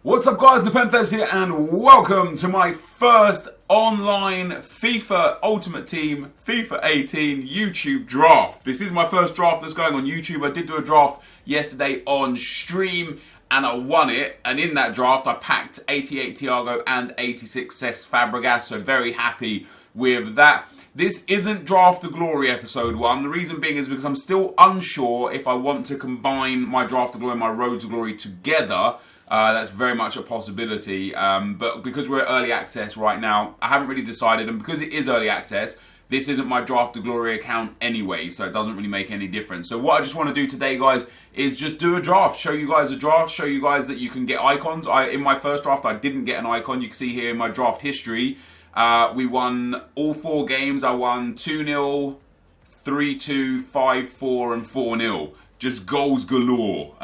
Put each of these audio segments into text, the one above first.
What's up guys, NepentheZ here and welcome to my first online FIFA Ultimate Team FIFA 18 YouTube draft. This is my first draft that's going on YouTube. I did do a draft yesterday on stream and I won it, and in that draft I packed 88 Thiago and 86 Cesc Fabregas, so very happy with that. This isn't Draft to Glory episode 1. The reason being is because I'm still unsure if I want to combine my Draft to Glory and my Road to Glory together. That's very much a possibility, but because we're early access right now, I haven't really decided, and because it is early access, this isn't my Draft to Glory account anyway, so it doesn't really make any difference. So what I just want to do today, guys, is just do a draft, show you guys a draft, show you guys that you can get icons. In my first draft, I didn't get an icon. You can see here in my draft history, we won all 4 games. I won 2-0, 3-2, 5-4, and 4-0. Just goals galore.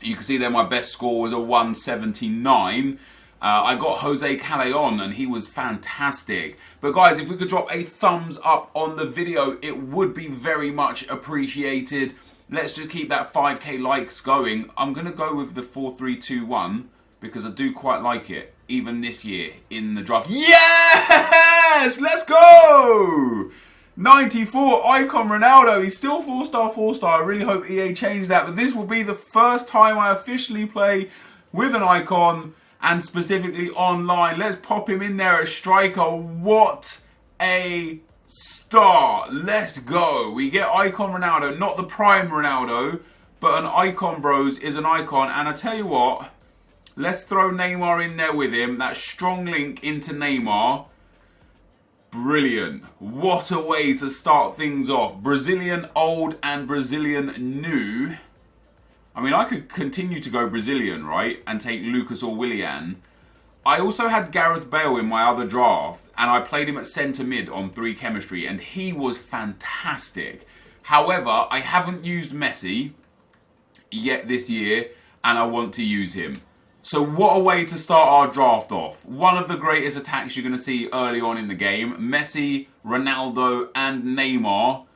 You can see there my best score was a 179. I got Jose Callejon and he was fantastic. But guys, if we could drop a thumbs up on the video, it would be very much appreciated. Let's just keep that 5k likes going. I'm going to go with the 4-3-2-1 because I do quite like it, even this year in the draft. Yes! Let's go! 94 Icon Ronaldo. He's still 4-star, 4-star. I really hope EA changed that. But this will be the first time I officially play with an icon, and specifically online. Let's pop him in there as striker. What a start. Let's go. We get Icon Ronaldo. Not the prime Ronaldo, but an icon, bros, is an icon. And I tell you what, let's throw Neymar in there with him. That strong link into Neymar. Brilliant. What a way to start things off. Brazilian old and Brazilian new. I mean, I could continue to go Brazilian, right? And take Lucas or Willian. I also had Gareth Bale in my other draft, and I played him at centre mid on 3 chemistry, and he was fantastic. However, I haven't used Messi yet this year, and I want to use him. So what a way to start our draft off. One of the greatest attacks you're going to see early on in the game. Messi, Ronaldo and Neymar.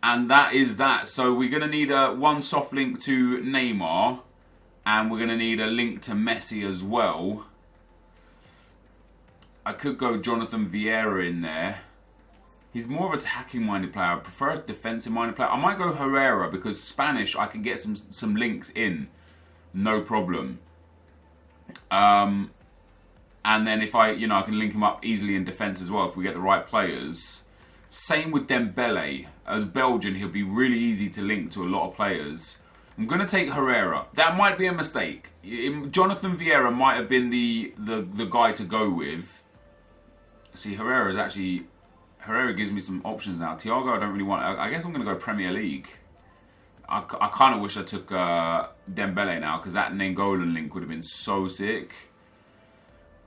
And that is that. So we're going to need one soft link to Neymar. And we're going to need a link to Messi as well. I could go Jonathan Vieira in there. He's more of an attacking-minded player. I prefer a defensive-minded player. I might go Herrera because Spanish, I can get some links in. No problem. And then if I can link him up easily in defence as well if we get the right players. Same with Dembele. As Belgian, he'll be really easy to link to a lot of players. I'm going to take Herrera. That might be a mistake. Jonathan Vieira might have been the guy to go with. See, Herrera gives me some options now. Thiago, I don't really want. I guess I'm going to go Premier League. I kind of wish I took Dembele now, because that Nangolan link would have been so sick.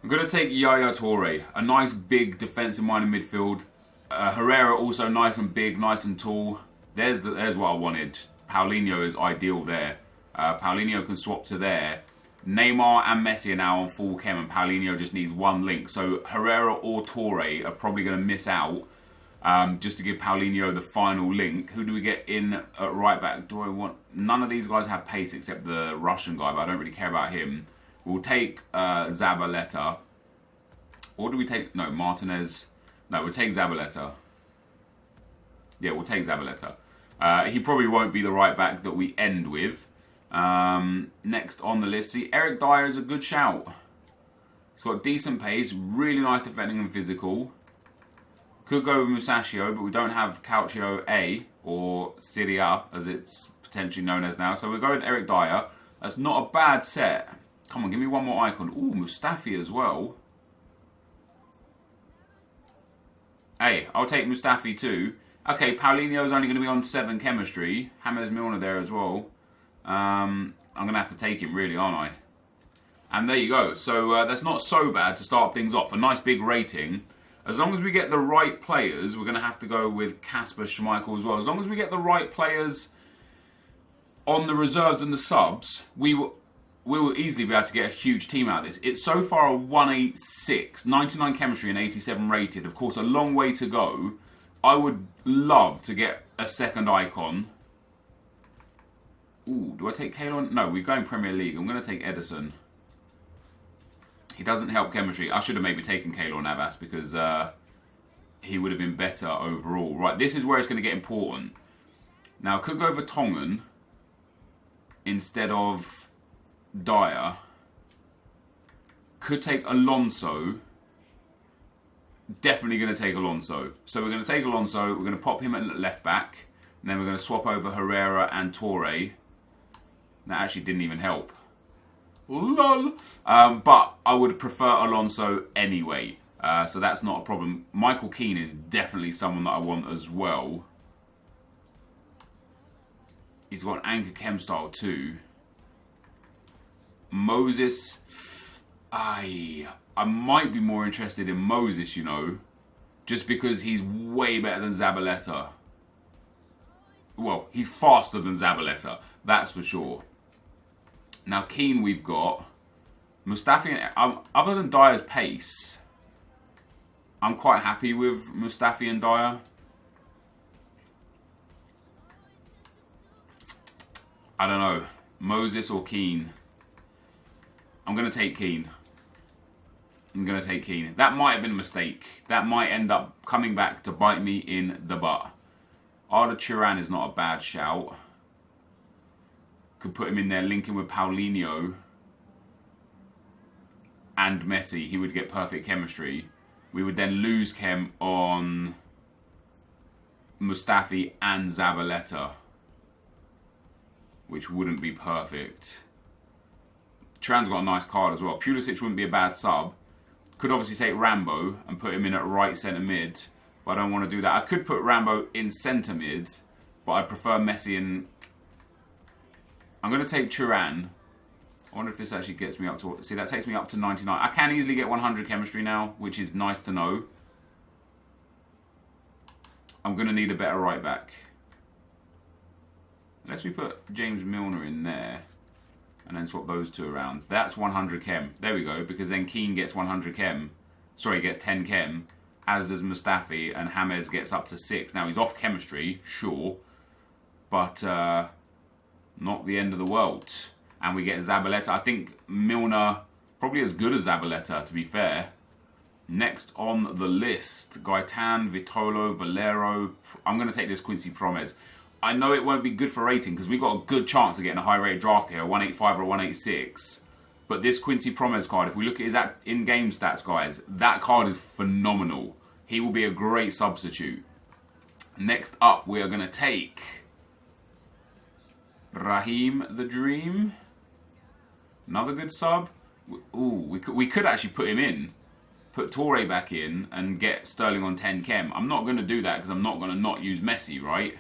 I'm going to take Yaya Toure, a nice big defensive-minded midfield. Herrera also nice and big, nice and tall. There's what I wanted. Paulinho is ideal there. Paulinho can swap to there. Neymar and Messi are now on full chem, and Paulinho just needs one link. So Herrera or Toure are probably going to miss out. Just to give Paulinho the final link. Who do we get in at right back? Do I want... None of these guys have pace except the Russian guy, but I don't really care about him. We'll take Zabaleta. Or do we take... No, Martinez. No, we'll take Zabaleta. Yeah, we'll take Zabaleta. He probably won't be the right back that we end with. Next on the list, see, Eric Dyer is a good shout. He's got decent pace, really nice defending and physical. Could go with Musacchio, but we don't have Calcio A, or Serie A, as it's potentially known as now. So we'll go with Eric Dyer. That's not a bad set. Come on, give me one more icon. Ooh, Mustafi as well. Hey, I'll take Mustafi too. Okay, Paulinho's only going to be on 7 chemistry. James Milner there as well. I'm going to have to take him, really, aren't I? And there you go. So that's not so bad to start things off. A nice big rating. As long as we get the right players, we're going to have to go with Kasper Schmeichel as well. As long as we get the right players on the reserves and the subs, we will easily be able to get a huge team out of this. It's so far a 186, 99 chemistry and 87 rated. Of course, a long way to go. I would love to get a second icon. Ooh, do I take Kalon? No, we're going Premier League. I'm going to take Edison. He doesn't help chemistry. I should have maybe taken Keylor Navas because he would have been better overall. Right, this is where it's going to get important. Now, I could go for Tongan instead of Dyer. Could take Alonso. Definitely going to take Alonso. So we're going to take Alonso. We're going to pop him at left back. And then we're going to swap over Herrera and Torre. That actually didn't even help. Lol. But I would prefer Alonso anyway. So that's not a problem. Michael Keane is definitely someone that I want as well. He's got an anchor chem style too. Moses. I might be more interested in Moses, you know. Just because he's way better than Zabaleta. Well, he's faster than Zabaleta. That's for sure. Now, Keane we've got. Mustafi, other than Dyer's pace, I'm quite happy with Mustafi and Dyer. I don't know. Moses or Keane. I'm going to take Keane. That might have been a mistake. That might end up coming back to bite me in the butt. Arda Turan is not a bad shout. Could put him in there linking with Paulinho and Messi. He would get perfect chemistry. We would then lose chem on Mustafi and Zabaleta, which wouldn't be perfect. Turan's got a nice card as well. Pulisic wouldn't be a bad sub. Could obviously take Rambo and put him in at right centre mid, but I don't want to do that. I could put Rambo in centre mid, but I prefer Messi and... I'm going to take Turan. I wonder if this actually gets me up to... See, that takes me up to 99. I can easily get 100 chemistry now, which is nice to know. I'm going to need a better right back. Unless we put James Milner in there and then swap those two around. That's 100 chem. There we go, because then Keane gets 100 chem. Sorry, gets 10 chem, as does Mustafi, and James gets up to 6. Now, he's off chemistry, sure, but not the end of the world. And we get Zabaleta. I think Milner, probably as good as Zabaleta, to be fair. Next on the list, Gaetan, Vitolo, Valero. I'm going to take this Quincy Promes. I know it won't be good for rating because we've got a good chance of getting a high rated draft here, a 185 or a 186. But this Quincy Promes card, if we look at his in-game stats, guys, that card is phenomenal. He will be a great substitute. Next up, we are going to take Raheem the Dream. Another good sub. Ooh, we could actually put him in. Put Torre back in and get Sterling on 10 chem. I'm not going to do that because I'm not going to not use Messi, right?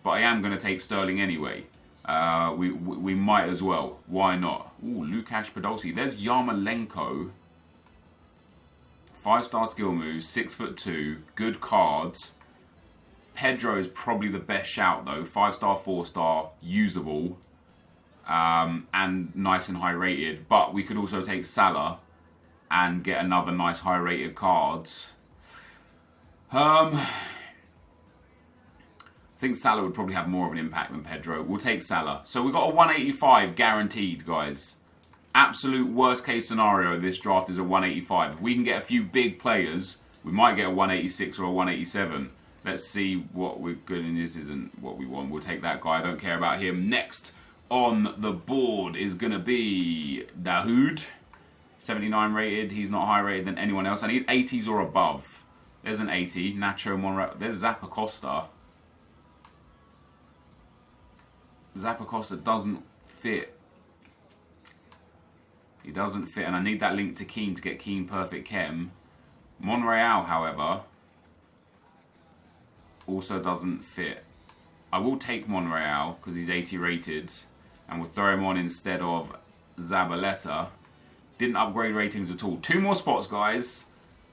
But I am going to take Sterling anyway. We might as well. Why not? Ooh, Lukasz Podolski. There's Yarmolenko. 5-star skill moves, 6'2", good cards. Pedro is probably the best shout though. 5-star, 4-star, usable. And nice and high rated. But we could also take Salah and get another nice high rated cards. I think Salah would probably have more of an impact than Pedro. We'll take Salah. So we've got a 185 guaranteed, guys. Absolute worst case scenario, this draft is a 185. If we can get a few big players, we might get a 186 or a 187. Let's see what we're good in. This isn't what we want. We'll take that guy. I don't care about him. Next on the board is going to be Dahoud. 79 rated. He's not high rated than anyone else. I need 80s or above. There's an 80. Nacho Monreal. There's Zappacosta. Zappacosta doesn't fit. He doesn't fit, and I need that link to Keane to get Keane perfect chem. Monreal, however, also doesn't fit. I will take Monreal because he's 80 rated, and we'll throw him on instead of Zabaleta. Didn't upgrade ratings at all. 2 more spots, guys.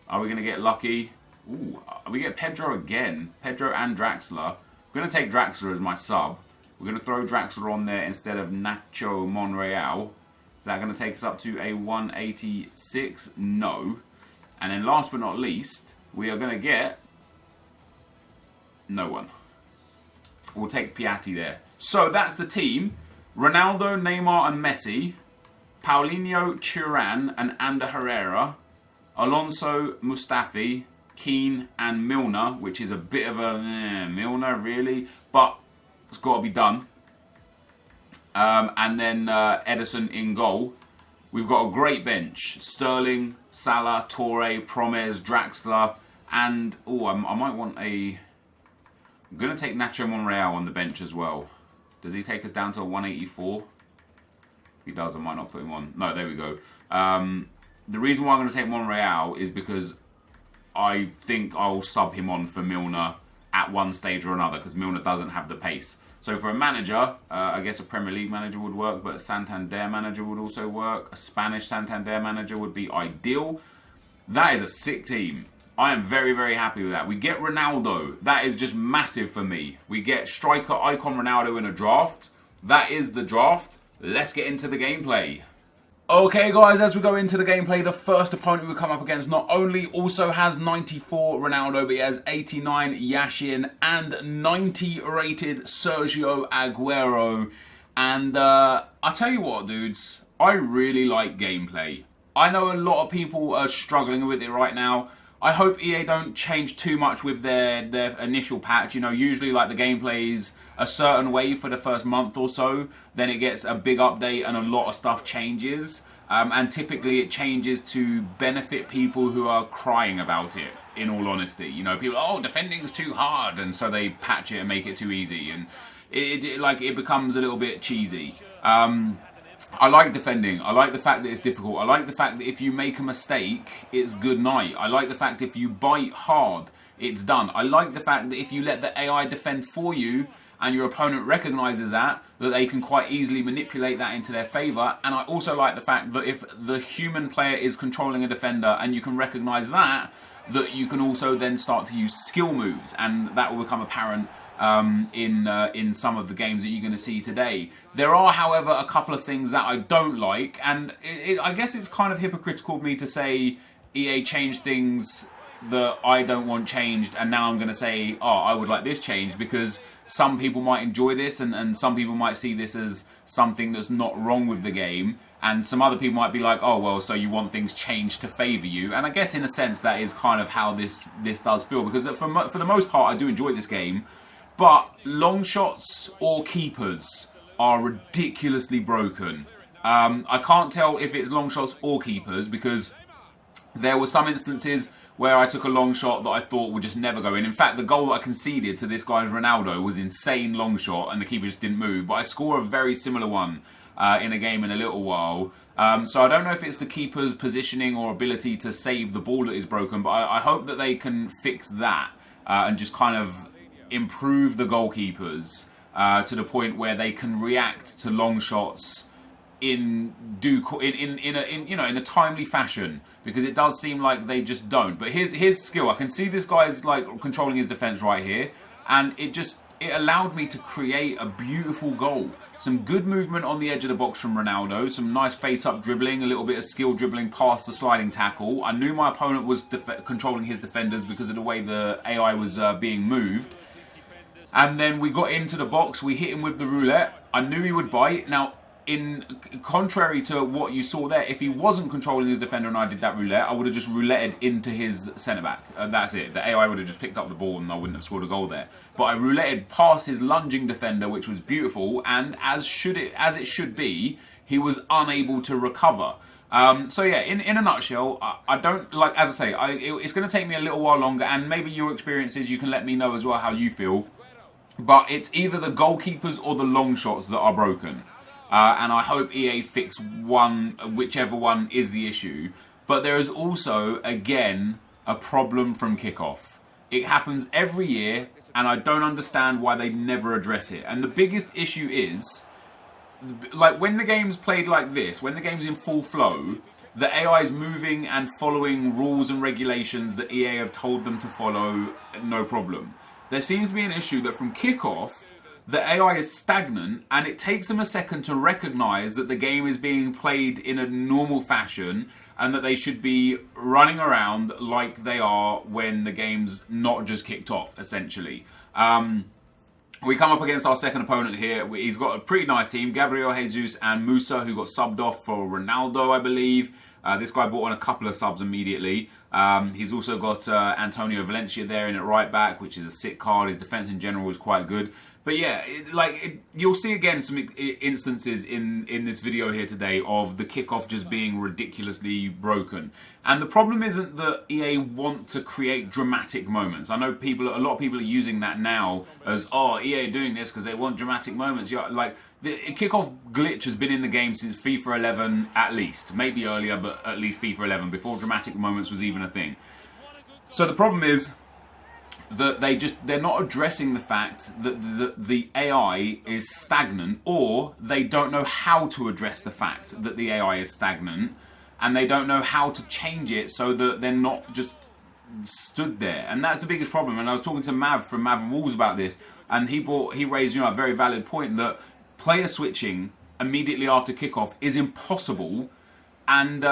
Are we going to get lucky? Ooh, we get Pedro again. Pedro and Draxler. I'm going to take Draxler as my sub. We're going to throw Draxler on there instead of Nacho Monreal. Is that going to take us up to a 186? No. And then last but not least, we are going to get no one. We'll take Piatti there. So that's the team. Ronaldo, Neymar and Messi. Paulinho, Turan and Ander Herrera, Alonso, Mustafi, Keane and Milner, which is a bit of a Milner really, but it's got to be done. And then Ederson in goal. We've got a great bench. Sterling, Salah, Torre, Promes, Draxler, and I might want a... I'm going to take Nacho Monreal on the bench as well. Does he take us down to a 184? If he does, I might not put him on. No, there we go. The reason why I'm going to take Monreal is because I think I'll sub him on for Milner at one stage or another, because Milner doesn't have the pace. So for a manager, I guess a Premier League manager would work, but a Santander manager would also work. A Spanish Santander manager would be ideal. That is a sick team. I am very, very happy with that. We get Ronaldo. That is just massive for me. We get striker icon Ronaldo in a draft. That is the draft. Let's get into the gameplay. Okay guys, as we go into the gameplay, the first opponent we come up against not only also has 94 Ronaldo, but he has 89 Yashin and 90 rated Sergio Aguero. And I tell you what, dudes, I really like gameplay. I know a lot of people are struggling with it right now. I hope EA don't change too much with their initial patch. You know, usually like the gameplay's a certain way for the first month or so, then it gets a big update and a lot of stuff changes. And typically it changes to benefit people who are crying about it, in all honesty. You know, people, oh, defending's too hard, and so they patch it and make it too easy, and it becomes a little bit cheesy. I like defending. I like the fact that it's difficult. I like the fact that if you make a mistake, it's good night. I like the fact that if you bite hard, it's done. I like the fact that if you let the AI defend for you and your opponent recognises that they can quite easily manipulate that into their favour. And I also like the fact that if the human player is controlling a defender and you can recognise that you can also then start to use skill moves, and that will become apparent in some of the games that you're going to see today. There are, however, a couple of things that I don't like, and I guess it's kind of hypocritical of me to say EA changed things that I don't want changed, and now I'm going to say, oh, I would like this changed, because some people might enjoy this, and some people might see this as something that's not wrong with the game, and some other people might be like, oh, well, so you want things changed to favour you. And I guess in a sense that is kind of how this does feel, because for the most part I do enjoy this game. But long shots or keepers are ridiculously broken. I can't tell if it's long shots or keepers, because there were some instances where I took a long shot that I thought would just never go in. In fact, the goal that I conceded to this guy's Ronaldo was insane long shot, and the keeper just didn't move. But I score a very similar one in a game in a little while. So I don't know if it's the keeper's positioning or ability to save the ball that is broken, but I hope that they can fix that and just kind of improve the goalkeepers to the point where they can react to long shots in a timely fashion, because it does seem like they just don't. But here's skill. I can see this guy is like controlling his defense right here, and it allowed me to create a beautiful goal. Some good movement on the edge of the box from Ronaldo, some nice face-up dribbling, a little bit of skill dribbling past the sliding tackle. I knew my opponent was controlling his defenders because of the way the AI was being moved. And then we got into the box, we hit him with the roulette. I knew he would bite. Now, in contrary to what you saw there, if he wasn't controlling his defender and I did that roulette, I would have just rouletted into his centre-back. That's it. The AI would have just picked up the ball and I wouldn't have scored a goal there. But I rouletted past his lunging defender, which was beautiful, and as it should be, he was unable to recover. So yeah, in a nutshell, I don't like, as I say, it's going to take me a little while longer, and maybe your experiences, you can let me know as well how you feel. But it's either the goalkeepers or the long shots that are broken. And I hope EA fix whichever one is the issue. But there is also, again, a problem from kickoff. It happens every year, and I don't understand why they never address it. And the biggest issue is, like, when the game's played like this, when the game's in full flow, the AI is moving and following rules and regulations that EA have told them to follow, no problem. There seems to be an issue that from kickoff, the AI is stagnant, and it takes them a second to recognise that the game is being played in a normal fashion and that they should be running around like they are when the game's not just kicked off, essentially. We come up against our second opponent here. He's got a pretty nice team. Gabriel Jesus and Musa, who got subbed off for Ronaldo, I believe. This guy brought on a couple of subs immediately. He's also got Antonio Valencia there in at right back, which is a sick card. His defense in general is quite good. But yeah, you'll see again some instances in this video here today of the kickoff just being ridiculously broken. And the problem isn't that EA want to create dramatic moments. I know a lot of people are using that now as, oh, EA are doing this because they want dramatic moments. Yeah, like the kickoff glitch has been in the game since FIFA 11 at least, maybe earlier, but at least FIFA 11 before dramatic moments was even a thing. So the problem is that they're not addressing the fact that the AI is stagnant, or they don't know how to address the fact that the AI is stagnant, and they don't know how to change it so that they're not just stood there. And that's the biggest problem. And I was talking to Mav from Mav and Wolves about this, and he raised a very valid point that player switching immediately after kickoff is impossible. And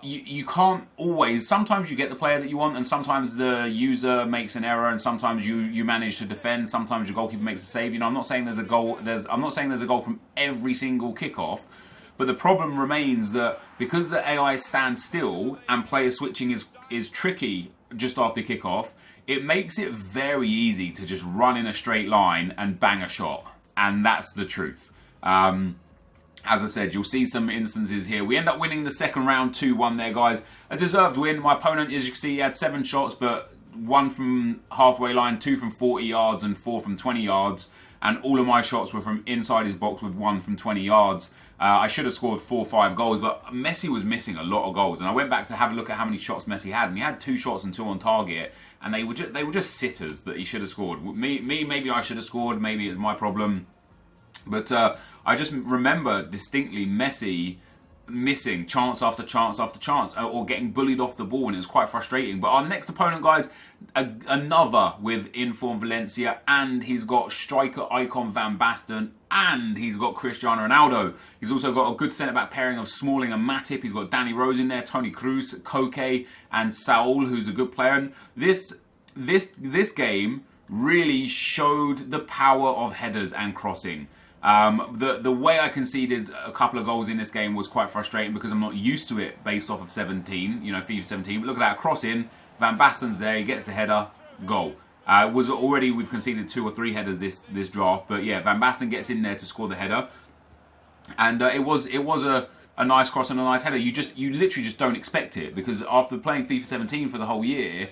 you can't always. Sometimes you get the player that you want, and sometimes the user makes an error, and sometimes you manage to defend. Sometimes your goalkeeper makes a save. You know, I'm not saying there's a goal. I'm not saying there's a goal from every single kickoff, but the problem remains that because the AI stands still and player switching is tricky just after kickoff, it makes it very easy to just run in a straight line and bang a shot, and that's the truth. As I said, you'll see some instances here. We end up winning the second round 2-1 there, guys. A deserved win. My opponent, as you can see, he had 7 shots, but 1 from halfway line, 2 from 40 yards, and 4 from 20 yards. And all of my shots were from inside his box with 1 from 20 yards. I should have scored 4 or 5 goals, but Messi was missing a lot of goals. And I went back to have a look at how many shots Messi had, and he had 2 shots and 2 on target. And they were just sitters that he should have scored. Maybe I should have scored. Maybe it's my problem. But I just remember distinctly Messi missing chance after chance after chance, or getting bullied off the ball, and it was quite frustrating. But our next opponent, guys, another with informed Valencia, and he's got striker icon Van Basten, and he's got Cristiano Ronaldo. He's also got a good centre-back pairing of Smalling and Matip. He's got Danny Rose in there, Toni Kroos, Koke, and Saul, who's a good player. And this game really showed the power of headers and crossing. The way I conceded a couple of goals in this game was quite frustrating because I'm not used to it based off of 17, FIFA 17. But look at that, cross in, Van Basten's there, he gets the header, goal. We've conceded 2 or 3 headers this draft, but yeah, Van Basten gets in there to score the header, and it was a nice cross and a nice header. You literally just don't expect it, because after playing FIFA 17 for the whole year,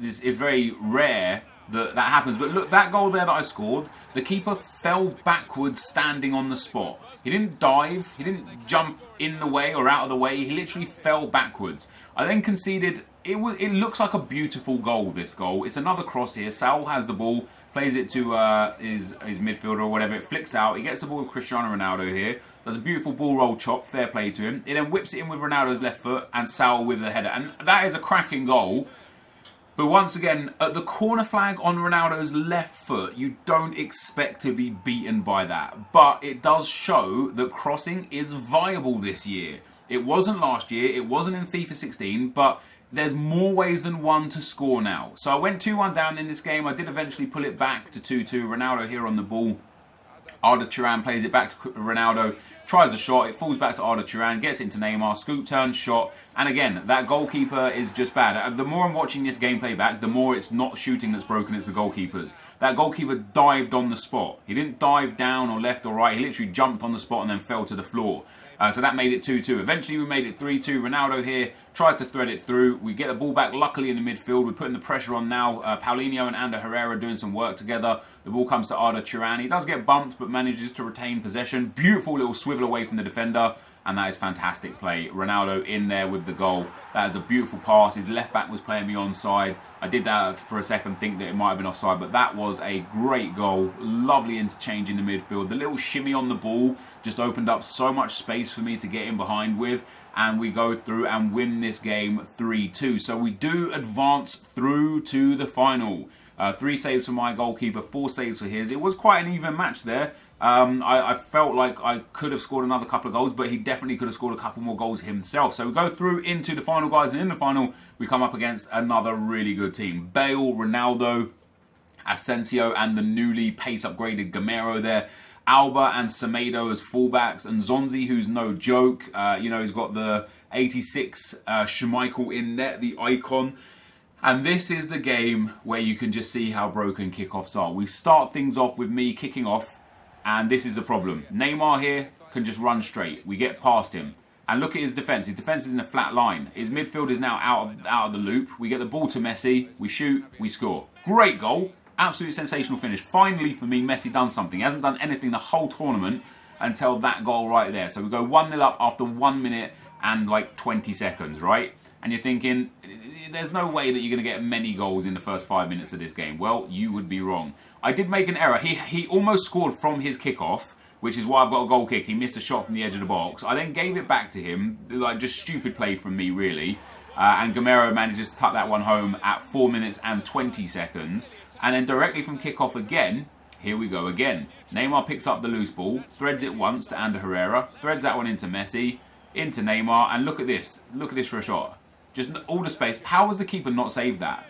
it's very rare that happens. But look, that goal there that I scored, the keeper fell backwards standing on the spot. He didn't dive, he didn't jump in the way or out of the way, he literally fell backwards. I then conceded. It looks like a beautiful goal, this goal. It's another cross here. Saul has the ball, plays it to his midfielder or whatever. It flicks out. He gets the ball with Cristiano Ronaldo here. Does a beautiful ball roll chop. Fair play to him. He then whips it in with Ronaldo's left foot and Saul with the header. And that is a cracking goal. But once again, at the corner flag on Ronaldo's left foot, you don't expect to be beaten by that. But it does show that crossing is viable this year. It wasn't last year. It wasn't in FIFA 16. But there's more ways than one to score now. So I went 2-1 down in this game. I did eventually pull it back to 2-2. Ronaldo here on the ball. Arda Turan plays it back to Ronaldo, tries a shot, it falls back to Arda Turan, gets it into Neymar, scoop, turn, shot, and again, that goalkeeper is just bad. The more I'm watching this gameplay back, the more it's not shooting that's broken, it's the goalkeepers. That goalkeeper dived on the spot. He didn't dive down or left or right, he literally jumped on the spot and then fell to the floor. So that made it 2-2. Eventually we made it 3-2. Ronaldo here tries to thread it through. We get the ball back luckily in the midfield. We're putting the pressure on now. Paulinho and Ander Herrera doing some work together. The ball comes to Arda Turan. He does get bumped but manages to retain possession. Beautiful little swivel away from the defender. And that is fantastic play. Ronaldo in there with the goal. That is a beautiful pass. His left back was playing me onside. I did that for a second, think that it might have been offside, but that was a great goal. Lovely interchange in the midfield. The little shimmy on the ball just opened up so much space for me to get in behind with. And we go through and win this game 3-2. So we do advance through to the final. 3 saves for my goalkeeper, 4 saves for his. It was quite an even match there. I felt like I could have scored another couple of goals, but he definitely could have scored a couple more goals himself. So we go through into the final, guys, and in the final, we come up against another really good team. Bale, Ronaldo, Asensio and the newly pace upgraded Gamero there. Alba and Semedo as fullbacks, and Zonzi, who's no joke. He's got the 86 Schmeichel in net, the icon. And this is the game where you can just see how broken kickoffs are. We start things off with me kicking off, and this is the problem. Neymar here can just run straight. We get past him. And look at his defence. His defence is in a flat line. His midfield is now out of the loop. We get the ball to Messi. We shoot. We score. Great goal. Absolutely sensational finish. Finally, for me, Messi done something. He hasn't done anything the whole tournament until that goal right there. So we go 1-0 up after 1 minute and like 20 seconds, right? And you're thinking, there's no way that you're going to get many goals in the first 5 minutes of this game. Well, you would be wrong. I did make an error. He almost scored from his kickoff, which is why I've got a goal kick. He missed a shot from the edge of the box. I then gave it back to him, like just stupid play from me, really. And Gamero manages to tuck that one home at 4 minutes and 20 seconds. And then directly from kickoff again, here we go again. Neymar picks up the loose ball, threads it once to Ander Herrera, threads that one into Messi, into Neymar, and look at this. Look at this for a shot. Just all the space. How has the keeper not saved that?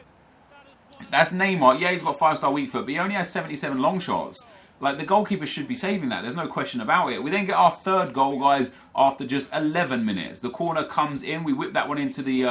That's Neymar. Yeah, he's got 5-star weak foot, but he only has 77 long shots. Like, the goalkeeper should be saving that. There's no question about it. We then get our third goal, guys, after just 11 minutes. The corner comes in. We whip that one into the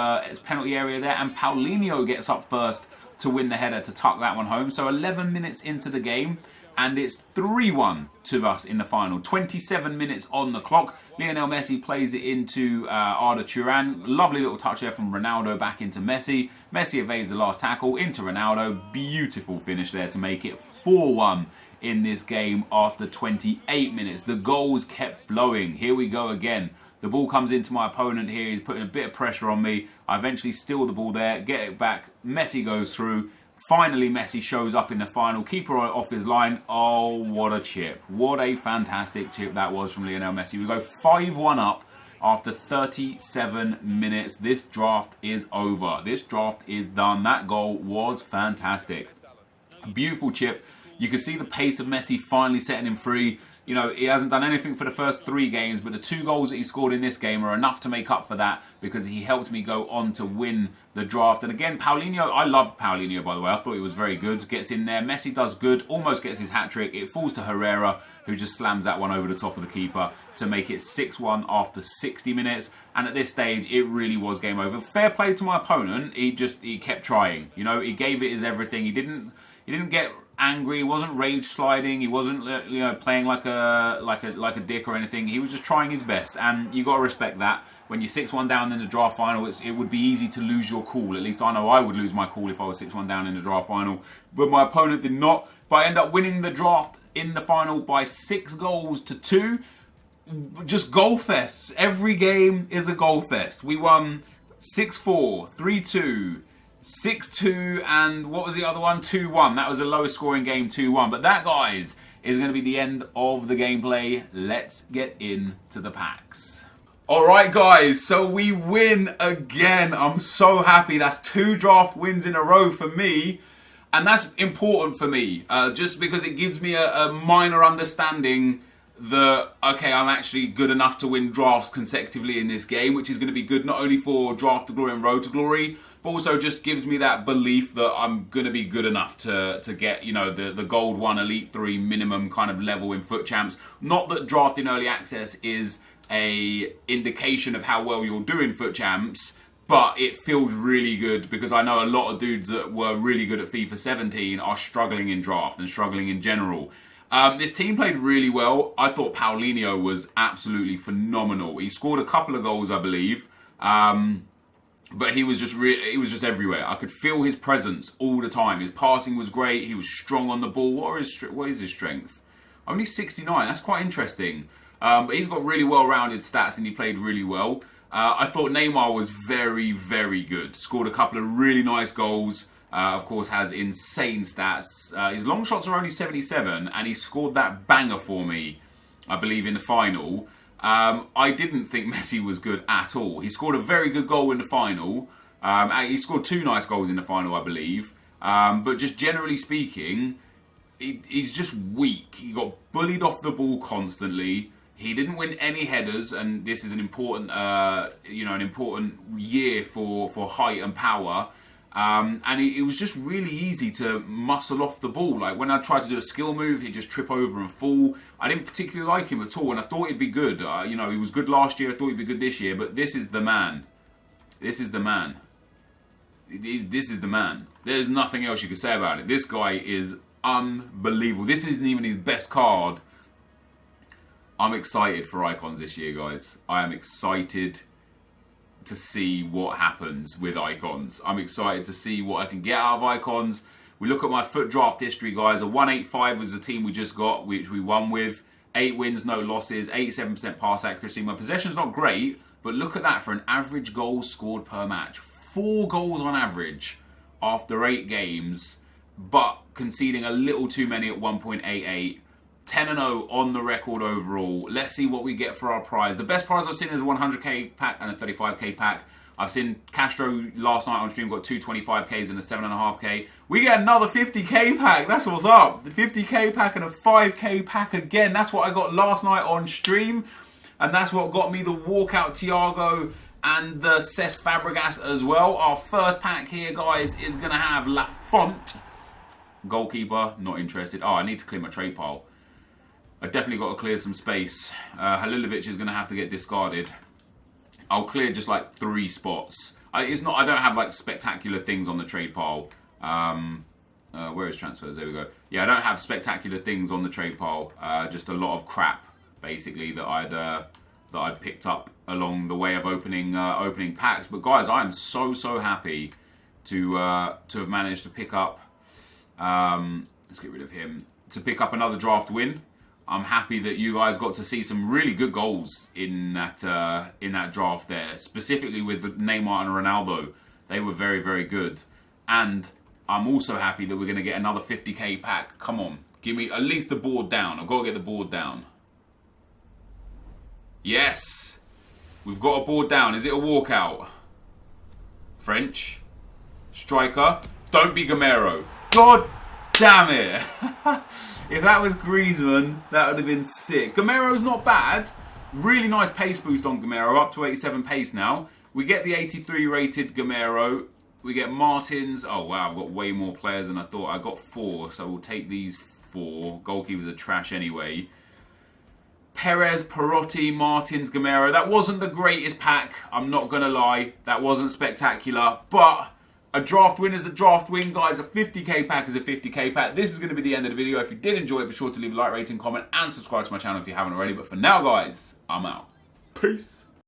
penalty area there. And Paulinho gets up first to win the header to tuck that one home. So 11 minutes into the game. And it's 3-1 to us in the final. 27 minutes on the clock. Lionel Messi plays it into Arda Turan. Lovely little touch there from Ronaldo back into Messi. Messi evades the last tackle into Ronaldo. Beautiful finish there to make it 4-1 in this game after 28 minutes. The goals kept flowing. Here we go again. The ball comes into my opponent here. He's putting a bit of pressure on me. I eventually steal the ball there, get it back. Messi goes through. Finally, Messi shows up in the final. Keeper off his line. Oh, what a chip. What a fantastic chip that was from Lionel Messi. We go 5-1 up after 37 minutes. This draft is over. This draft is done. That goal was fantastic. A beautiful chip. You can see the pace of Messi finally setting him free. You know, he hasn't done anything for the first 3 games, but the 2 goals that he scored in this game are enough to make up for that because he helped me go on to win the draft. And again, Paulinho, I love Paulinho, by the way. I thought he was very good. Gets in there. Messi does good. Almost gets his hat-trick. It falls to Herrera, who just slams that one over the top of the keeper to make it 6-1 after 60 minutes. And at this stage, it really was game over. Fair play to my opponent. He kept trying. You know, he gave it his everything. He didn't get angry. He wasn't rage sliding. He wasn't playing like a dick or anything. He was just trying his best, and you got to respect that. When you're 6-1 down in the draft final, it would be easy to lose your cool. At least I know I would lose my cool if I was 6-1 down in the draft final. But my opponent did not. But I end up winning the draft in the final by 6 goals to 2. Just goal fests. Every game is a goal fest. We won 6-4, 3-2. 6-2, and what was the other one? 2-1. That was the lowest scoring game, 2-1. But that, guys, is going to be the end of the gameplay. Let's get into the packs. Alright, guys, so we win again. I'm so happy. That's 2 draft wins in a row for me. And that's important for me, just because it gives me a minor understanding that, okay, I'm actually good enough to win drafts consecutively in this game, which is going to be good not only for Draft to Glory and Road to Glory, but also just gives me that belief that I'm going to be good enough to get, you know, the Gold 1, Elite 3 minimum kind of level in Foot Champs. Not that drafting early access is a indication of how well you'll do in Foot Champs, but it feels really good because I know a lot of dudes that were really good at FIFA 17 are struggling in draft and struggling in general. This team played really well. I thought Paulinho was absolutely phenomenal. He scored a couple of goals, I believe. But he was just everywhere. I could feel his presence all the time. His passing was great. He was strong on the ball. What is his strength? Only 69. That's quite interesting. But he's got really well-rounded stats and he played really well. I thought Neymar was very, very good. Scored a couple of really nice goals. Of course, has insane stats. His long shots are only 77 and he scored that banger for me, I believe, in the final. I didn't think Messi was good at all. He scored a very good goal in the final. He scored 2 nice goals in the final, I believe. But just generally speaking, he's just weak. He got bullied off the ball constantly. He didn't win any headers, and this is an important, an important year for height and power. And it was just really easy to muscle off the ball. Like when I tried to do a skill move, he'd just trip over and fall. I didn't particularly like him at all, and I thought he'd be good. You know, he was good last year. I thought he'd be good this year, but this is the man. This is the man. This is the man. There's nothing else you could say about it. This guy is unbelievable. This isn't even his best card. I'm excited for icons this year, guys. I am excited to see what happens with icons. I'm excited to see what I can get out of icons. We look at my foot draft history, guys. A 185 was the team we just got, which we won with. 8 wins, no losses, 87% pass accuracy. My possession's not great, but look at that for an average goals scored per match. 4 goals on average after 8 games, but conceding a little too many at 1.88. 10-0 on the record overall. Let's see what we get for our prize. The best prize I've seen is a 100k pack and a 35k pack. I've seen Castro last night on stream got 2 25ks and a 7.5k. We get another 50k pack. That's what's up. The 50k pack and a 5k pack again. That's what I got last night on stream. And that's what got me the walkout Thiago and the Cesc Fabregas as well. Our first pack here, guys, is going to have Lafont. Goalkeeper, not interested. Oh, I need to clear my trade pile. I definitely got to clear some space. Halilovic is going to have to get discarded. I'll clear just like 3 spots. I don't have like spectacular things on the trade pile. Where is transfers? There we go. Yeah, I don't have spectacular things on the trade pile. Just a lot of crap, basically, that I'd picked up along the way of opening packs. But guys, I am so happy to have managed to pick up. Let's get rid of him. To pick up another draft win. I'm happy that you guys got to see some really good goals in that draft there, specifically with Neymar and Ronaldo. They were very good. And I'm also happy that we're going to get another 50k pack. Come on, give me at least the board down. I've got to get the board down. Yes, we've got a board down. Is it a walkout? French striker. Don't be Gamero. God damn it. If that was Griezmann, that would have been sick. Gamero's not bad. Really nice pace boost on Gamero, up to 87 pace now. We get the 83 rated Gamero. We get Martins. Oh, wow, I've got way more players than I thought. I got 4, so we'll take these 4. Goalkeepers are trash anyway. Perez, Perotti, Martins, Gamero. That wasn't the greatest pack. I'm not going to lie. That wasn't spectacular, but a draft win is a draft win, guys. A 50k pack is a 50k pack. This is going to be the end of the video. If you did enjoy it, be sure to leave a like, rating, comment, and subscribe to my channel if you haven't already. But for now, guys, I'm out. Peace.